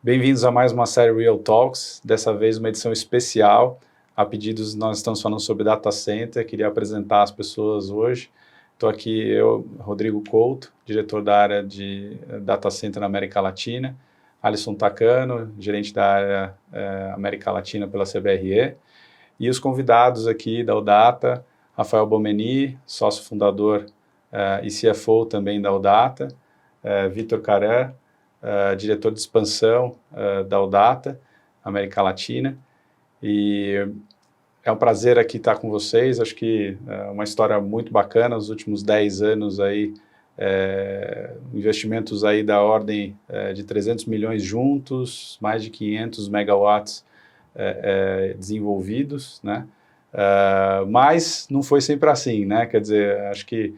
Bem-vindos a mais uma série Real Talks, dessa vez uma edição especial. A pedidos, nós estamos falando sobre data center, queria apresentar as pessoas hoje. Estou aqui eu, Rodrigo Couto, diretor da área de data center na América Latina, Alisson Takano, gerente da área América Latina pela CBRE, e os convidados aqui da Udata, Rafael Bomeni, sócio fundador e CFO também da Udata, Vitor Caran, diretor de expansão da Udata, América Latina, e é um prazer aqui estar com vocês. Acho que é uma história muito bacana, os últimos 10 anos aí, investimentos aí da ordem de 300 milhões juntos, mais de 500 megawatts desenvolvidos, né? Mas não foi sempre assim, né? Quer dizer, acho que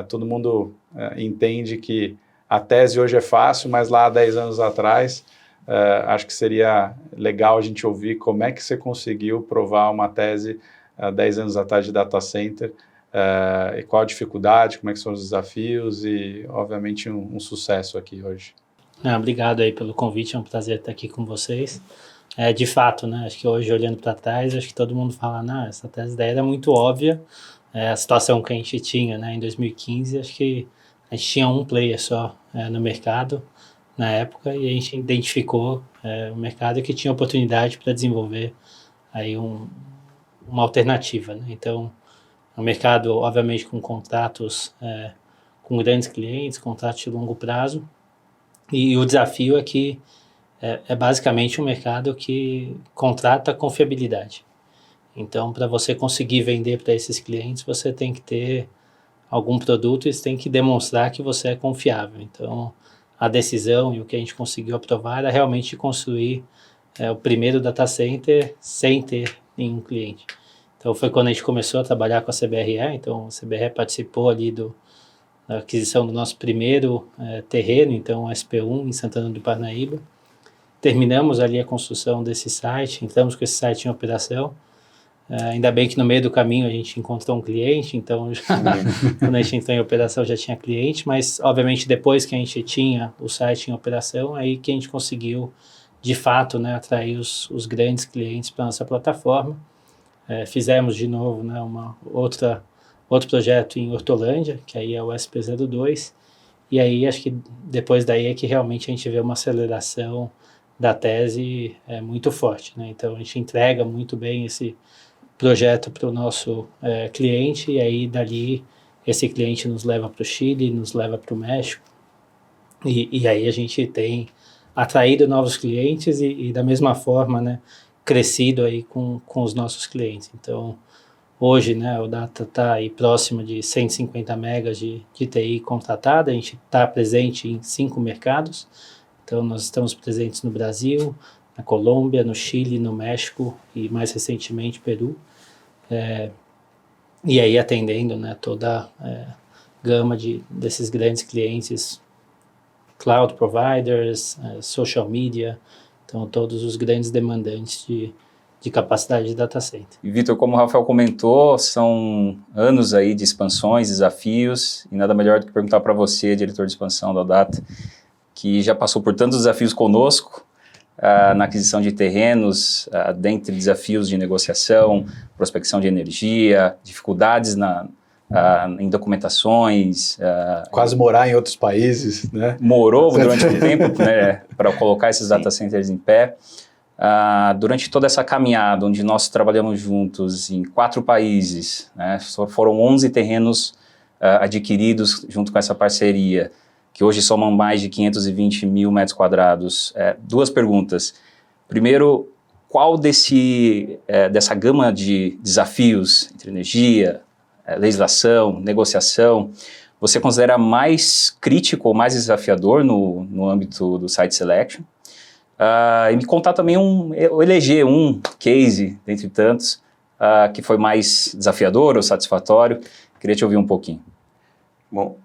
todo mundo entende que a tese hoje é fácil, mas lá há 10 anos atrás, acho que seria legal a gente ouvir como é que você conseguiu provar uma tese 10 anos atrás de data center, e qual a dificuldade, como é que são os desafios e, obviamente, um sucesso aqui hoje. Obrigado aí pelo convite, é um prazer estar aqui com vocês. De fato, né, acho que hoje, olhando para trás, acho que todo mundo fala, não, essa tese daí era muito óbvia, a situação que a gente tinha, né, em 2015, acho que a gente tinha um player só no mercado na época e a gente identificou o mercado que tinha oportunidade para desenvolver aí uma alternativa, né? Então, o mercado, obviamente, com contratos com grandes clientes, contratos de longo prazo, e o desafio é que é basicamente um mercado que contrata confiabilidade. Então, para você conseguir vender para esses clientes, você tem que ter algum produto e você tem que demonstrar que você é confiável. Então, a decisão e o que a gente conseguiu aprovar era realmente construir o primeiro data center sem ter nenhum cliente. Então, foi quando a gente começou a trabalhar com a CBRE. Então, a CBRE participou ali da aquisição do nosso primeiro terreno, então, o SP1, em Santana do Parnaíba. Terminamos ali a construção desse site, entramos com esse site em operação. Ainda bem que no meio do caminho a gente encontrou um cliente, então quando a gente entrou em operação já tinha cliente, mas obviamente depois que a gente tinha o site em operação, aí que a gente conseguiu de fato, né, atrair os grandes clientes para a nossa plataforma. Fizemos de novo, né, outro projeto em Hortolândia, que aí é o SP02, e aí acho que depois daí é que realmente a gente vê uma aceleração da tese muito forte, né? Então a gente entrega muito bem esse projeto para o nosso cliente, e aí dali esse cliente nos leva para o Chile, nos leva para o México, e aí a gente tem atraído novos clientes e da mesma forma, né, crescido aí com os nossos clientes. Então, hoje, né, o Data está aí próximo de 150 megas de TI contratada, a gente está presente em 5 mercados, então nós estamos presentes no Brasil, na Colômbia, no Chile, no México e mais recentemente Peru. E aí atendendo, né, toda a gama desses grandes clientes, cloud providers, social media, então todos os grandes demandantes de capacidade de data center. E Vitor, como o Rafael comentou, são anos aí de expansões, desafios, e nada melhor do que perguntar para você, diretor de expansão da Udata, que já passou por tantos desafios conosco, na aquisição de terrenos, dentre desafios de negociação, prospecção de energia, dificuldades em documentações. Quase morar em outros países, né? Morou durante um tempo, né, para colocar esses data centers em pé. Durante toda essa caminhada, onde nós trabalhamos juntos em 4 países, né, foram 11 terrenos adquiridos junto com essa parceria, que hoje somam mais de 520 mil metros quadrados. 2 perguntas. Primeiro, qual dessa gama de desafios entre energia, legislação, negociação, você considera mais crítico ou mais desafiador no âmbito do site selection? E me contar também eu elegi um case, dentre tantos, que foi mais desafiador ou satisfatório. Queria te ouvir um pouquinho. Bom,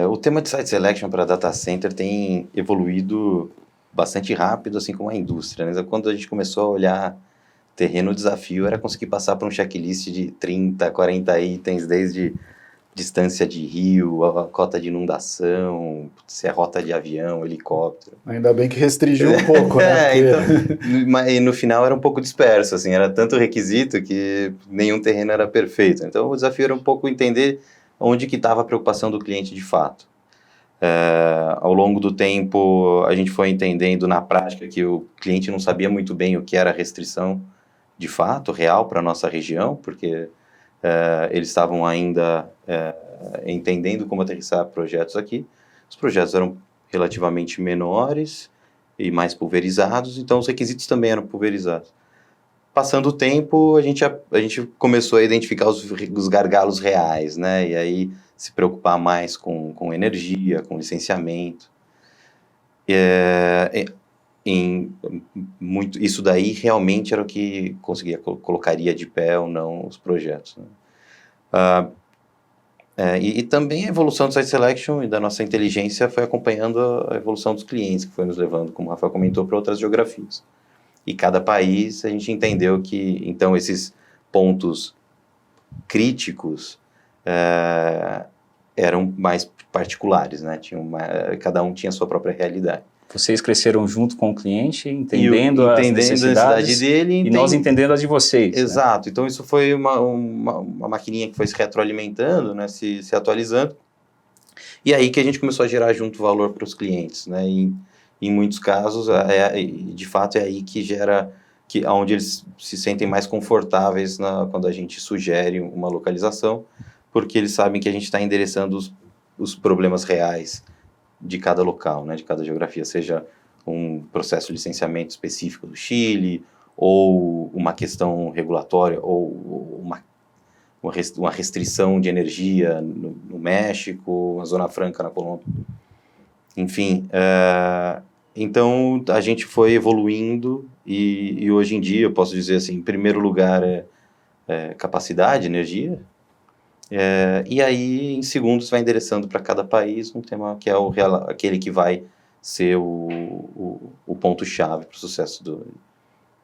o tema de site selection para data center tem evoluído bastante rápido, assim como a indústria, né? Quando a gente começou a olhar terreno, o desafio era conseguir passar por um checklist de 30, 40 itens, desde distância de rio, a cota de inundação, se é rota de avião, helicóptero. Ainda bem que restringiu um pouco, né? Então, no final era um pouco disperso, assim, era tanto requisito que nenhum terreno era perfeito. Então o desafio era um pouco entender onde que estava a preocupação do cliente de fato. Ao longo do tempo, a gente foi entendendo na prática que o cliente não sabia muito bem o que era restrição de fato, real para a nossa região, porque eles estavam ainda entendendo como aterrissar projetos aqui. Os projetos eram relativamente menores e mais pulverizados, então os requisitos também eram pulverizados. Passando o tempo, a gente começou a identificar os gargalos reais, né? E aí se preocupar mais com energia, com licenciamento. Isso daí realmente era o que colocaria de pé ou não os projetos, né? E também a evolução do Site Selection e da nossa inteligência foi acompanhando a evolução dos clientes, que foi nos levando, como o Rafael comentou, para outras geografias. E cada país a gente entendeu que, então, esses pontos críticos eram mais particulares, né? Cada um tinha a sua própria realidade. Vocês cresceram junto com o cliente, entendendo as necessidades dele, e nós entendendo as de vocês. Exato. Né? Então isso foi uma maquininha que foi se retroalimentando, né? Se atualizando. E aí que a gente começou a gerar junto valor para os clientes, né? E em muitos casos, de fato, é aí que gera, onde eles se sentem mais confortáveis quando a gente sugere uma localização, porque eles sabem que a gente está endereçando os problemas reais de cada local, né, de cada geografia, seja um processo de licenciamento específico do Chile, ou uma questão regulatória, ou uma restrição de energia no México, uma Zona Franca na Colômbia. Enfim, então a gente foi evoluindo e hoje em dia eu posso dizer assim, em primeiro lugar capacidade, energia, e aí em segundo você vai endereçando para cada país um tema que é aquele que vai ser o ponto-chave para o sucesso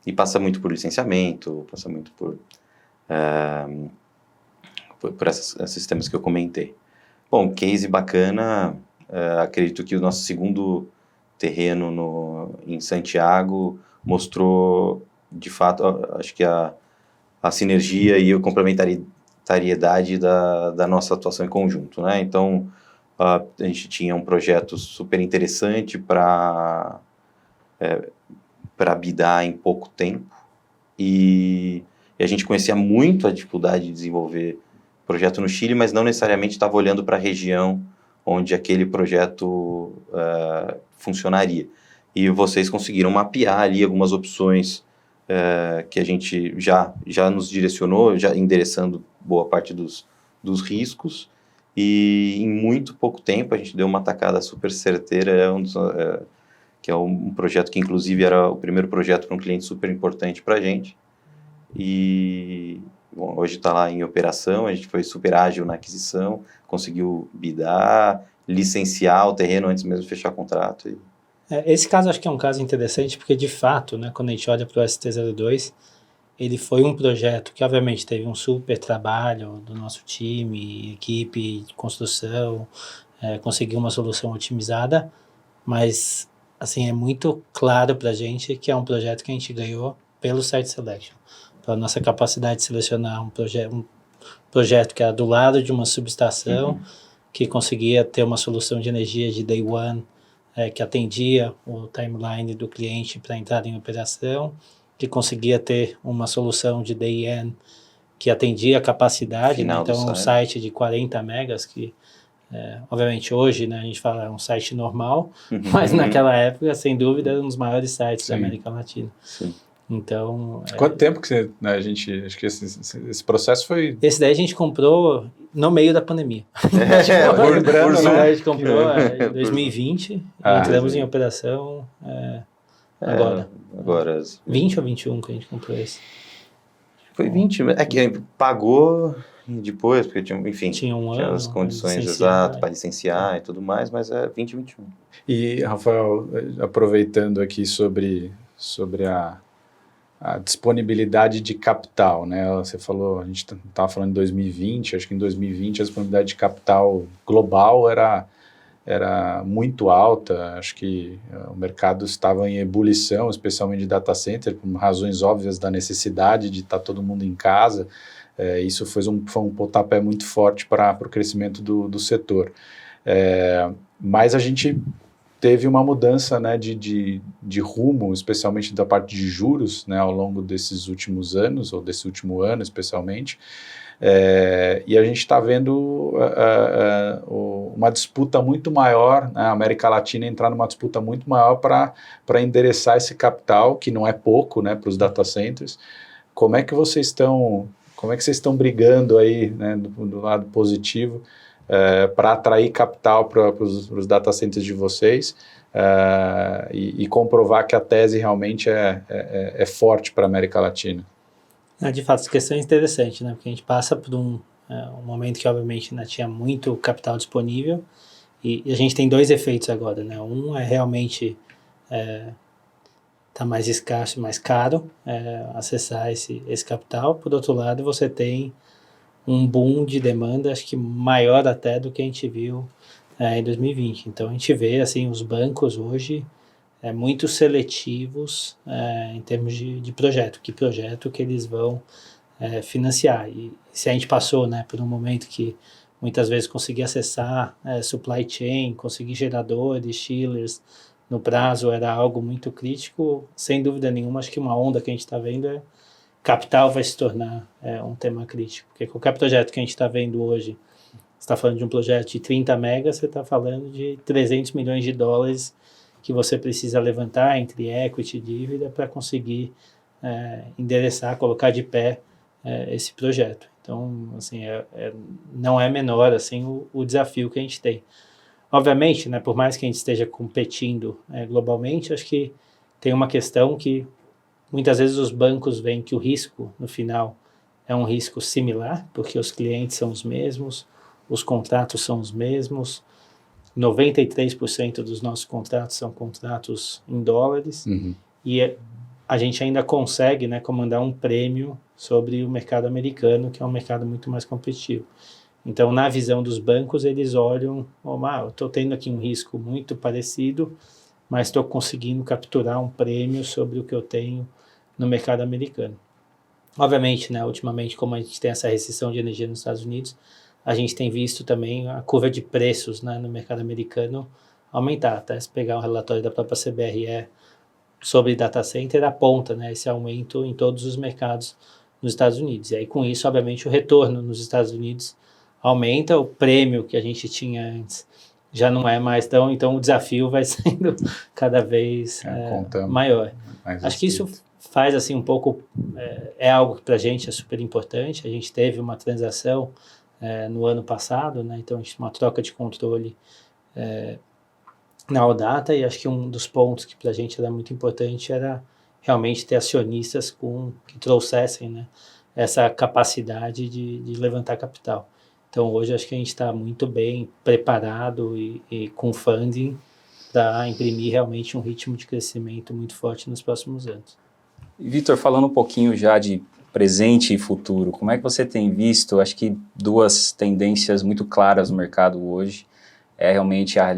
e passa muito por licenciamento, passa muito por esses temas que eu comentei. Bom, case bacana, acredito que o nosso segundo terreno em Santiago mostrou, de fato, acho que a sinergia e a complementariedade da nossa atuação em conjunto, né? Então, a gente tinha um projeto super interessante para bidar em pouco tempo e a gente conhecia muito a dificuldade de desenvolver projeto no Chile, mas não necessariamente estava olhando para a região onde aquele projeto funcionaria. E vocês conseguiram mapear ali algumas opções que a gente já nos direcionou, já endereçando boa parte dos riscos, e em muito pouco tempo a gente deu uma tacada super certeira, que é um projeto que inclusive era o primeiro projeto para um cliente super importante para a gente, e bom, hoje está lá em operação, a gente foi super ágil na aquisição, conseguiu bidar, licenciar o terreno antes mesmo de fechar o contrato. Esse caso acho que é um caso interessante porque, de fato, né, quando a gente olha para o ST02, ele foi um projeto que, obviamente, teve um super trabalho do nosso time, equipe de construção, conseguiu uma solução otimizada, mas, assim, é muito claro para a gente que é um projeto que a gente ganhou pelo Site Selection, pela nossa capacidade de selecionar um projeto que era do lado de uma subestação, que conseguia ter uma solução de energia de day one, que atendia o timeline do cliente para entrar em operação, que conseguia ter uma solução de day end que atendia a capacidade, né? Então um site de 40 megas, que obviamente hoje, né, a gente fala um site normal, mas naquela época, sem dúvida, era um dos maiores sites da América Latina. Sim. Então... Quanto tempo que você, né, acho que esse processo foi... Esse daí a gente comprou no meio da pandemia. A gente comprou em 2020, entramos em operação agora. 20 ou 21 que a gente comprou esse? Foi 20, é que pagou depois, porque tinha um ano, as condições exatas para licenciar e tudo mais, mas é 20 e 21. E, Rafael, aproveitando aqui sobre a disponibilidade de capital, né? Você falou, a gente estava falando em 2020, acho que em 2020 a disponibilidade de capital global era muito alta, acho que o mercado estava em ebulição, especialmente de data center, por razões óbvias da necessidade de estar todo mundo em casa. Isso foi um pontapé muito forte para o crescimento do setor. Mas a gente teve uma mudança, né, de rumo, especialmente da parte de juros, né, ao longo desses últimos anos, ou desse último ano especialmente, e a gente está vendo uma disputa muito maior, né, a América Latina entrar numa disputa muito maior para endereçar esse capital, que não é pouco, né, para os data centers. Como é que vocês estão brigando aí, né, do lado positivo, para atrair capital para os data centers de vocês e comprovar que a tese realmente é forte para a América Latina? De fato, essa questão é interessante, né? Porque a gente passa por um momento que, obviamente, ainda tinha muito capital disponível e a gente tem dois efeitos agora, né? Um é realmente tá mais escasso e mais caro acessar esse capital. Por outro lado, você tem um boom de demanda, acho que maior até do que a gente viu em 2020. Então, a gente vê, assim, os bancos hoje muito seletivos em termos de projeto, que eles vão financiar. E se a gente passou, né, por um momento que muitas vezes conseguir acessar supply chain, conseguir geradores, chillers, no prazo era algo muito crítico, sem dúvida nenhuma, acho que uma onda que a gente está vendo capital vai se tornar um tema crítico, porque qualquer projeto que a gente está vendo hoje, você está falando de um projeto de 30 megas, você está falando de 300 milhões de dólares que você precisa levantar entre equity e dívida para conseguir endereçar, colocar de pé esse projeto. Então, assim, não é menor assim, o desafio que a gente tem. Obviamente, né, por mais que a gente esteja competindo globalmente, acho que tem uma questão que muitas vezes os bancos veem que o risco, no final, é um risco similar, porque os clientes são os mesmos, os contratos são os mesmos, 93% dos nossos contratos são contratos em dólares, e a gente ainda consegue, né, comandar um prêmio sobre o mercado americano, que é um mercado muito mais competitivo. Então, na visão dos bancos, eles olham, eu estou tendo aqui um risco muito parecido, mas estou conseguindo capturar um prêmio sobre o que eu tenho no mercado americano. Obviamente, né, ultimamente, como a gente tem essa restrição de energia nos Estados Unidos, a gente tem visto também a curva de preços, né, no mercado americano aumentar. Até se pegar um relatório da própria CBRE sobre data center, aponta, né, esse aumento em todos os mercados nos Estados Unidos. E aí, com isso, obviamente, o retorno nos Estados Unidos aumenta, o prêmio que a gente tinha antes já não é mais tão, então o desafio vai sendo cada vez maior. Acho que isso faz assim um pouco, algo que para a gente é super importante. A gente teve uma transação no ano passado, né? Então a gente uma troca de controle na ODATA, e acho que um dos pontos que para a gente era muito importante era realmente ter acionistas que trouxessem, né, essa capacidade de levantar capital. Então hoje acho que a gente está muito bem preparado e com funding para imprimir realmente um ritmo de crescimento muito forte nos próximos anos. Vitor, falando um pouquinho já de presente e futuro, como é que você tem visto, acho que duas tendências muito claras no mercado hoje, realmente a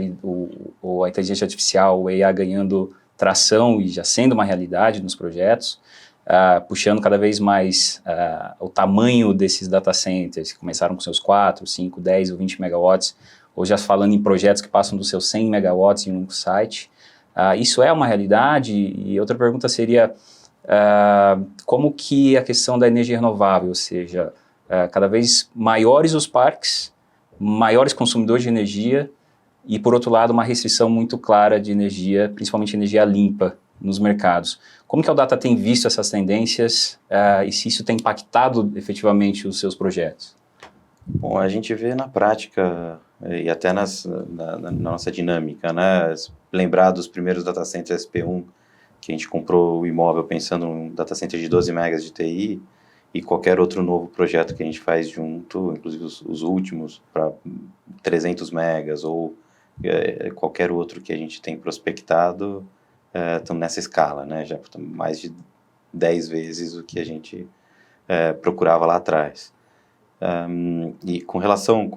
inteligência artificial, o AI ganhando tração e já sendo uma realidade nos projetos, puxando cada vez mais o tamanho desses data centers, que começaram com seus 4, 5, 10 ou 20 megawatts, ou já falando em projetos que passam dos seus 100 megawatts em um site. Isso é uma realidade? E outra pergunta seria, como que a questão da energia renovável, ou seja, cada vez maiores os parques, maiores consumidores de energia e, por outro lado, uma restrição muito clara de energia, principalmente energia limpa nos mercados. Como que a ODATA tem visto essas tendências e se isso tem impactado efetivamente os seus projetos? Bom, a gente vê na prática e até na nossa dinâmica, né? Lembrar dos primeiros data centers SP1, que a gente comprou o imóvel pensando num data center de 12 megas de TI, e qualquer outro novo projeto que a gente faz junto, inclusive os últimos, para 300 megas, ou qualquer outro que a gente tem prospectado, estão nessa escala, né? Já mais de 10 vezes o que a gente procurava lá atrás. E com relação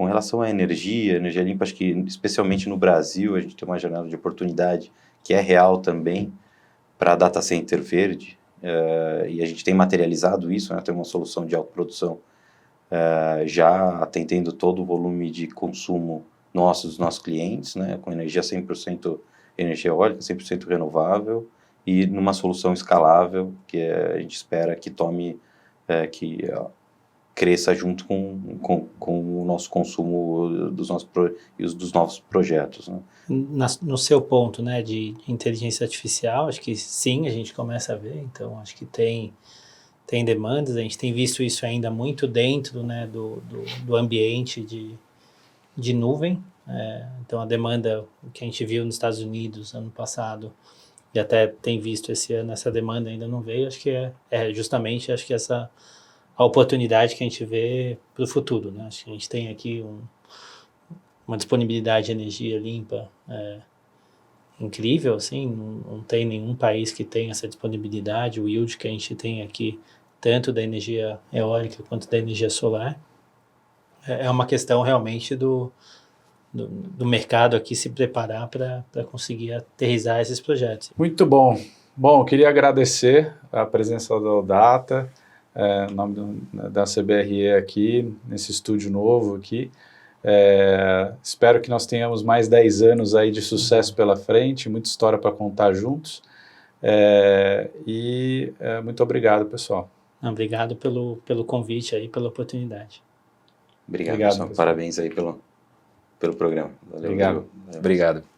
à energia limpa, acho que especialmente no Brasil a gente tem uma janela de oportunidade que é real também para data center verde, e a gente tem materializado isso, né? Tem uma solução de autoprodução já atendendo todo o volume de consumo dos nossos clientes, né? Com energia 100% energia eólica, 100% renovável, e numa solução escalável que a gente espera que cresça junto com o nosso consumo dos novos projetos, né? No seu ponto, né, de inteligência artificial, acho que sim, a gente começa a ver, então acho que tem demandas, a gente tem visto isso ainda muito dentro, né, do ambiente de nuvem, então a demanda que a gente viu nos Estados Unidos ano passado, e até tem visto esse ano, essa demanda ainda não veio, acho que justamente, acho que essa a oportunidade que a gente vê para o futuro, né? Acho que a gente tem aqui uma disponibilidade de energia limpa incrível, assim, não tem nenhum país que tenha essa disponibilidade, o yield que a gente tem aqui, tanto da energia eólica quanto da energia solar, é uma questão realmente do mercado aqui se preparar para conseguir aterrissar esses projetos. Muito bom. Bom, eu queria agradecer a presença da Odata, em nome da CBRE aqui, nesse estúdio novo aqui. Espero que nós tenhamos mais 10 anos aí de sucesso pela frente, muita história para contar juntos. Muito obrigado, pessoal. Obrigado pelo convite aí, pela oportunidade. Obrigado, pessoal. Parabéns aí pelo programa. Valeu, obrigado. Obrigado.